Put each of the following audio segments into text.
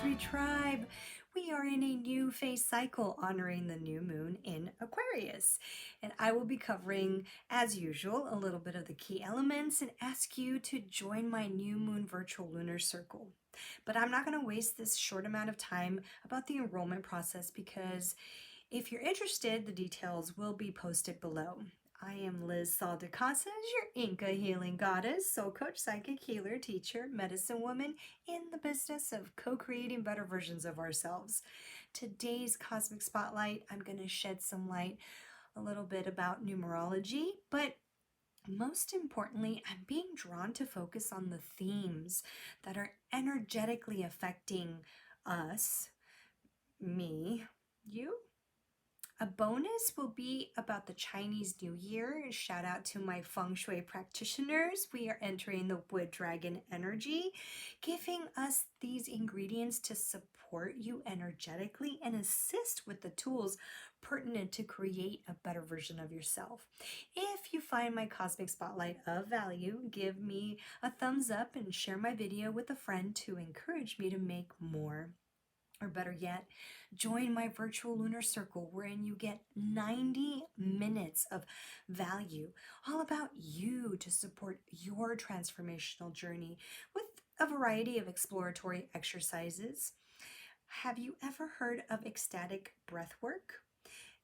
Anniversary Tribe. We are in a new phase cycle honoring the new moon in Aquarius. And I will be covering, as usual, a little bit of the key elements and ask you to join my new moon virtual lunar circle. But I'm not going to waste this short amount of time about the enrollment process because if you're interested, the details will be posted below. I am Liz Saal, your Inca healing goddess, soul coach, psychic healer, teacher, medicine woman in the business of co-creating better versions of ourselves. Today's Cosmic Spotlight, I'm going to shed some light a little bit about numerology, but most importantly, I'm being drawn to focus on the themes that are energetically affecting us, me, you. A bonus will be about the Chinese New Year. Shout out to my feng shui practitioners. We are entering the wood dragon energy, giving us these ingredients to support you energetically and assist with the tools pertinent to create a better version of yourself. If you find my Cosmic Spotlight of value, give me a thumbs up and share my video with a friend to encourage me to make more. Or better yet, join my virtual lunar circle wherein you get 90 minutes of value all about you to support your transformational journey with a variety of exploratory exercises. Have you ever heard of ecstatic breath work?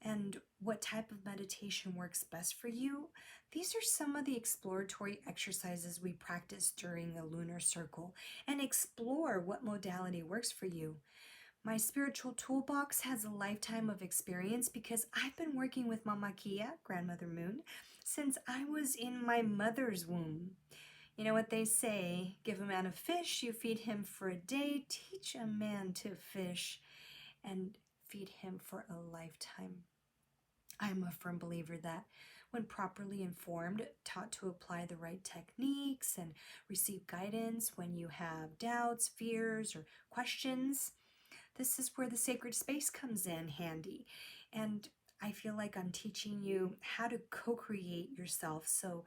And what type of meditation works best for you? These are some of the exploratory exercises we practice during a lunar circle and explore what modality works for you. My spiritual toolbox has a lifetime of experience because I've been working with Mama Kia, Grandmother Moon, since I was in my mother's womb. You know what they say, give a man a fish, you feed him for a day, teach a man to fish, and feed him for a lifetime. I'm a firm believer that when properly informed, taught to apply the right techniques and receive guidance when you have doubts, fears, or questions, this is where the sacred space comes in handy. And I feel like I'm teaching you how to co-create yourself so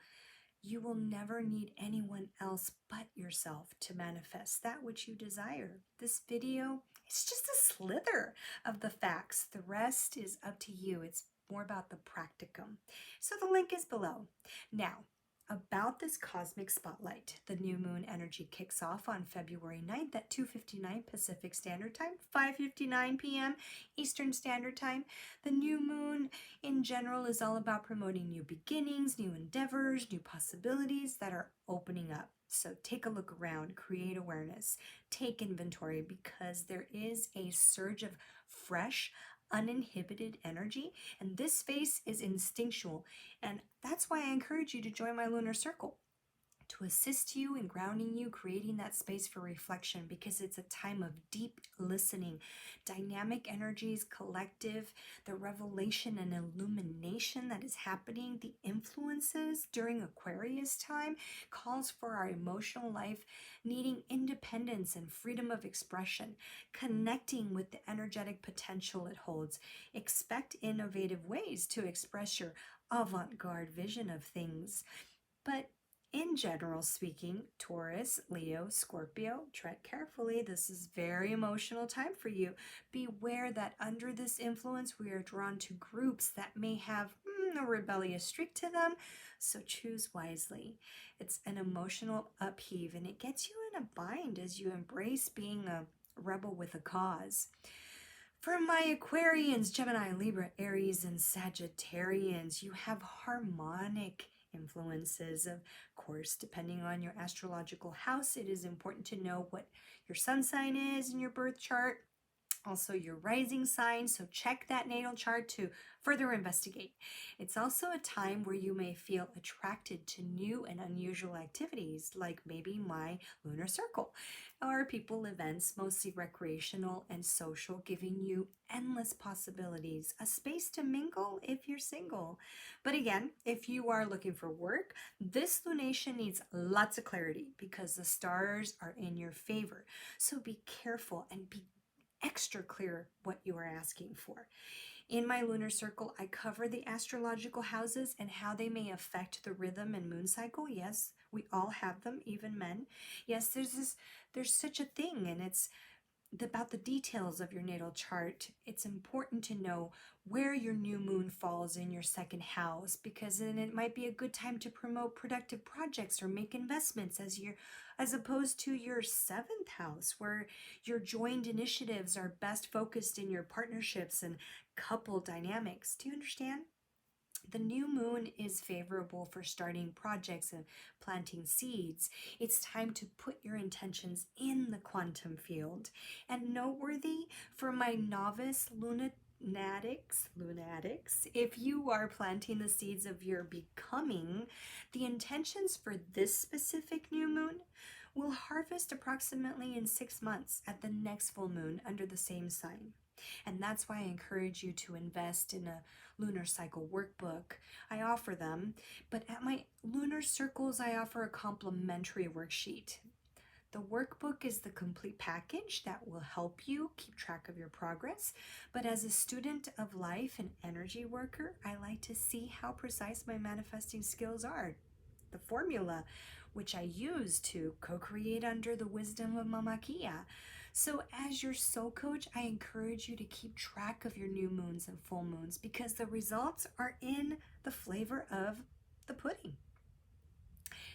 you will never need anyone else but yourself to manifest that which you desire. This video is just a slither of the facts. The rest is up to you. It's more about the practicum. So the link is below. Now, about this Cosmic Spotlight, the new moon energy kicks off on February 9th at 2:59 Pacific Standard Time, 5:59 p.m. Eastern Standard Time. The new moon in general is all about promoting new beginnings, new endeavors, new possibilities that are opening up. So take a look around, create awareness, take inventory because there is a surge of fresh, uninhibited energy, and this space is instinctual, and that's why I encourage you to join my lunar circle to assist you in grounding you, creating that space for reflection, because it's a time of deep listening, dynamic energies, collective, the revelation and illumination that is happening, the influences during Aquarius time calls for our emotional life needing independence and freedom of expression, connecting with the energetic potential it holds. Expect innovative ways to express your avant-garde vision of things. But in general speaking, Taurus, Leo, Scorpio, tread carefully. This is very emotional time for you. Beware that under this influence, we are drawn to groups that may have a rebellious streak to them, so choose wisely. It's an emotional upheave, and it gets you in a bind as you embrace being a rebel with a cause. For my Aquarians, Gemini, Libra, Aries, and Sagittarians, you have harmonic influences. Of course, depending on your astrological house, it is important to know what your sun sign is in your birth chart, also your rising sign, so check that natal chart to further investigate. It's also a time where you may feel attracted to new and unusual activities, like maybe my lunar circle, or people events, mostly recreational and social, giving you endless possibilities, a space to mingle if you're single. But again, if you are looking for work, this lunation needs lots of clarity because the stars are in your favor. So be careful and be extra clear what you are asking for. In my lunar circle, I cover the astrological houses and how they may affect the rhythm and moon cycle. Yes, we all have them, even men. Yes, there's such a thing, and it's about the details of your natal chart, it's important to know where your new moon falls in your second house, because then it might be a good time to promote productive projects or make investments as opposed to your seventh house, where your joined initiatives are best focused in your partnerships and couple dynamics. Do you understand? The new moon is favorable for starting projects and planting seeds. It's time to put your intentions in the quantum field. And noteworthy for my novice lunatics, if you are planting the seeds of your becoming, the intentions for this specific new moon will harvest approximately in 6 months at the next full moon under the same sign. And that's why I encourage you to invest in a lunar cycle workbook. I offer them, but at my lunar circles, I offer a complimentary worksheet. The workbook is the complete package that will help you keep track of your progress. But as a student of life and energy worker, I like to see how precise my manifesting skills are. The formula, which I use to co-create under the wisdom of Mama Kia. So as your soul coach, I encourage you to keep track of your new moons and full moons, because the results are in the flavor of the pudding.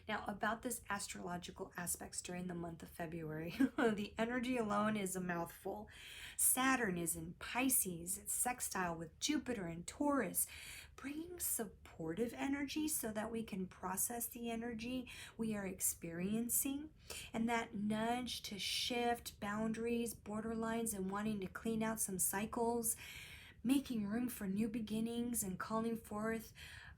Now, about this astrological aspects during the month of February, the energy alone is a mouthful. Saturn is in Pisces, it's sextile with Jupiter and Taurus, bringing supportive energy so that we can process the energy we are experiencing, and that nudge to shift boundaries, borderlines, and wanting to clean out some cycles, making room for new beginnings and calling forth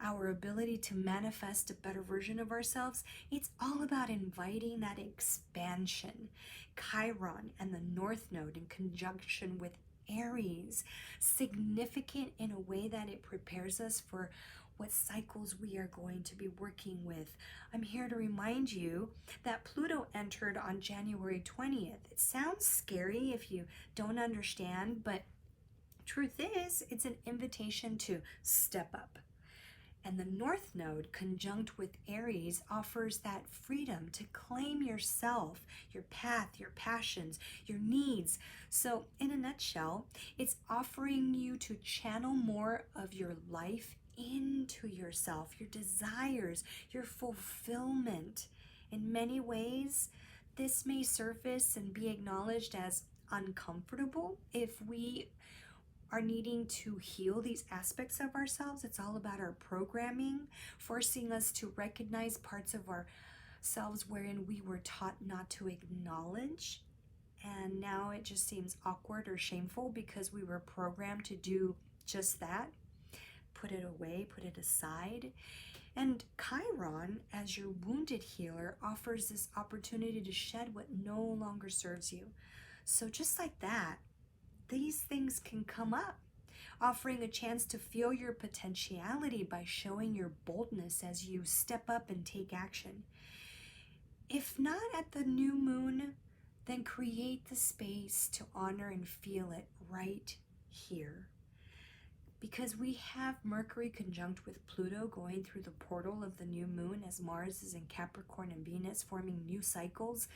our ability to manifest a better version of ourselves. It's all about inviting that expansion. Chiron and the North Node in conjunction with Aries, significant in a way that it prepares us for what cycles we are going to be working with. I'm here to remind you that Pluto entered on January 20th. It sounds scary if you don't understand, but truth is, it's an invitation to step up. And the North Node, conjunct with Aries, offers that freedom to claim yourself, your path, your passions, your needs. So, in a nutshell, it's offering you to channel more of your life into yourself, your desires, your fulfillment. In many ways, this may surface and be acknowledged as uncomfortable if we are needing to heal these aspects of ourselves. It's all about our programming, forcing us to recognize parts of ourselves wherein we were taught not to acknowledge. And now it just seems awkward or shameful because we were programmed to do just that. Put it away, put it aside. And Chiron, as your wounded healer, offers this opportunity to shed what no longer serves you. So just like that, these things can come up, offering a chance to feel your potentiality by showing your boldness as you step up and take action. If not at the new moon, then create the space to honor and feel it right here. Because we have Mercury conjunct with Pluto going through the portal of the new moon as Mars is in Capricorn and Venus forming new cycles.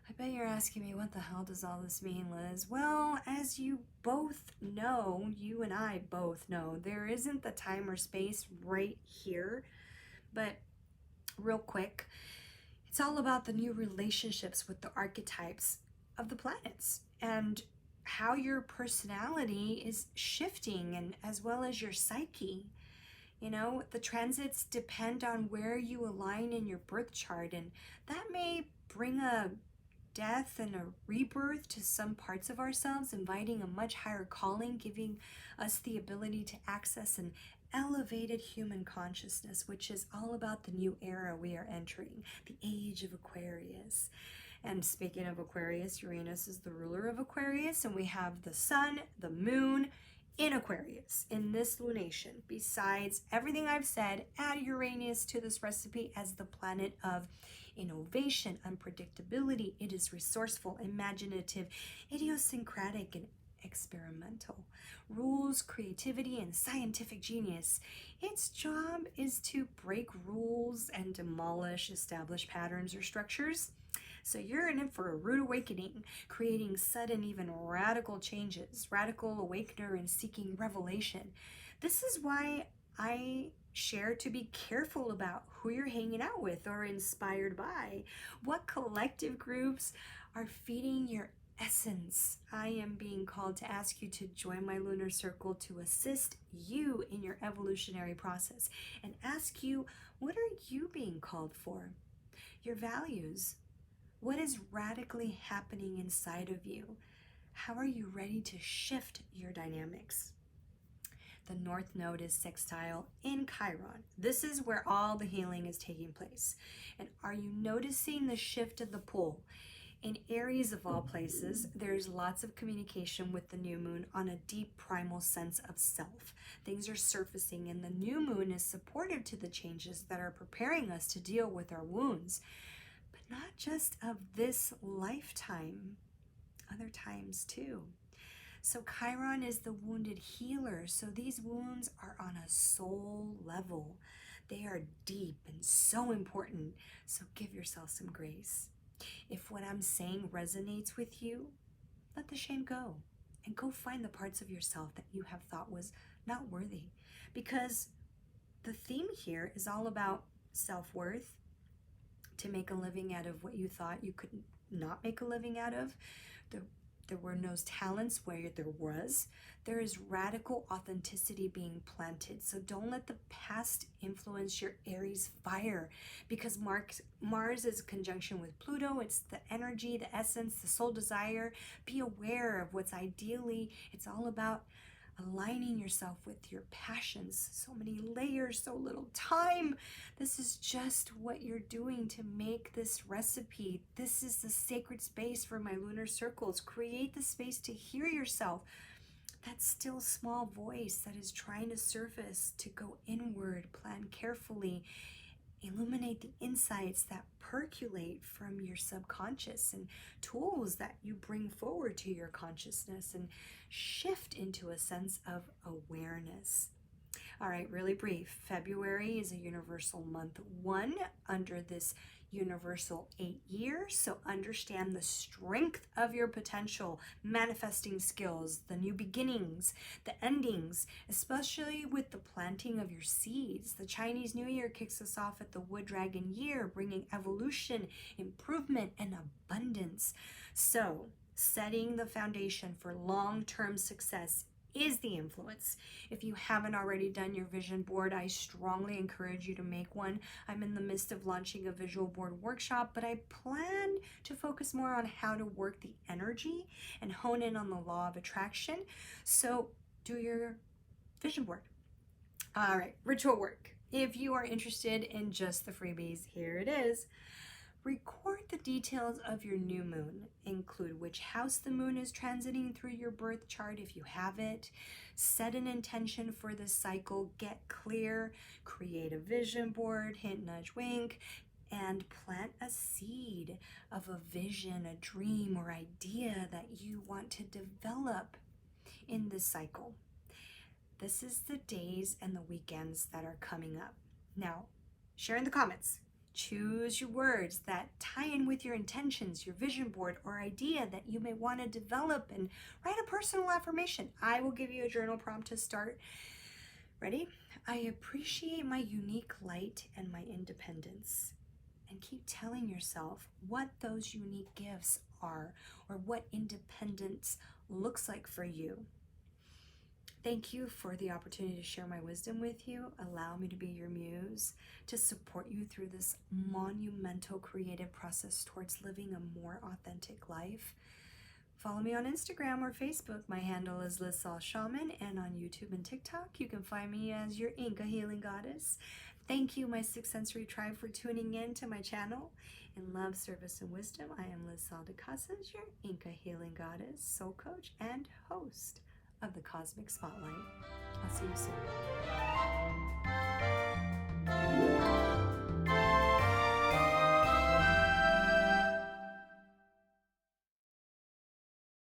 I bet you're asking me, what the hell does all this mean, Liz? Well, as you both know, you and I both know, there isn't the time or space right here. But real quick, it's all about the new relationships with the archetypes of the planets and how your personality is shifting, and as well as your psyche. You know, the transits depend on where you align in your birth chart, and that may bring a death and a rebirth to some parts of ourselves, inviting a much higher calling, giving us the ability to access an elevated human consciousness, which is all about the new era we are entering, the age of Aquarius. And speaking of Aquarius, Uranus is the ruler of Aquarius, and we have the sun, the moon in Aquarius in this lunation. Besides everything I've said, add Uranus to this recipe as the planet of innovation, unpredictability. It is resourceful, imaginative, idiosyncratic, and experimental. Rules, creativity, and scientific genius. Its job is to break rules and demolish established patterns or structures. So you're in it for a rude awakening, creating sudden, even radical changes, radical awakener and seeking revelation. This is why I share to be careful about who you're hanging out with or inspired by. What collective groups are feeding your essence? I am being called to ask you to join my lunar circle to assist you in your evolutionary process and ask you, what are you being called for? Your values. What is radically happening inside of you? How are you ready to shift your dynamics? The North Node is sextile in Chiron. This is where all the healing is taking place. And are you noticing the shift of the pole? In Aries, of all places, there's lots of communication with the new moon on a deep primal sense of self. Things are surfacing, and the new moon is supportive to the changes that are preparing us to deal with our wounds. But not just of this lifetime, other times too. So Chiron is the wounded healer. So these wounds are on a soul level. They are deep and so important. So give yourself some grace. If what I'm saying resonates with you, let the shame go and go find the parts of yourself that you have thought was not worthy. Because the theme here is all about self-worth, to make a living out of what you thought you could not make a living out of. There were no talents where there was. There is radical authenticity being planted. So don't let the past influence your Aries fire, because Mars is conjunction with Pluto. It's the energy, the essence, the soul desire. Be aware of what's ideally. It's all about aligning yourself with your passions. So many layers, so little time. This is just what you're doing to make this recipe. This is the sacred space for my lunar circles. Create the space to hear yourself. That still small voice that is trying to surface, to go inward, plan carefully, illuminate the insights that percolate from your subconscious and tools that you bring forward to your consciousness, and shift into a sense of awareness. All right, really brief. February is a universal month 1 under this universal 8 years. So understand the strength of your potential, manifesting skills, the new beginnings, the endings, especially with the planting of your seeds. The Chinese New Year kicks us off at the Wood Dragon year, bringing evolution, improvement, and abundance. So setting the foundation for long-term success is the influence. If you haven't already done your vision board, I strongly encourage you to make one. I'm in the midst of launching a visual board workshop, but I plan to focus more on how to work the energy and hone in on the law of attraction. So do your vision board. All right, ritual work. If you are interested in just the freebies, here it is. Record the details of your new moon. Include which house the moon is transiting through your birth chart if you have it. Set an intention for this cycle. Get clear. Create a vision board. Hint, nudge, wink. And plant a seed of a vision, a dream, or idea that you want to develop in this cycle. This is the days and the weekends that are coming up. Now, share in the comments. Choose your words that tie in with your intentions, your vision board, or idea that you may want to develop, and write a personal affirmation. I will give you a journal prompt to start. Ready? I appreciate my unique light and my independence. And keep telling yourself what those unique gifts are, or what independence looks like for you. Thank you for the opportunity to share my wisdom with you. Allow me to be your muse, to support you through this monumental creative process towards living a more authentic life. Follow me on Instagram or Facebook. My handle is Saal Shaman, and on YouTube and TikTok, you can find me as your Inca healing goddess. Thank you, my Sixth Sensory tribe, for tuning in to my channel. In love, service, and wisdom, I am Saal de Casas, your Inca healing goddess, soul coach, and host of the Cosmic Spotlight. I'll see you soon.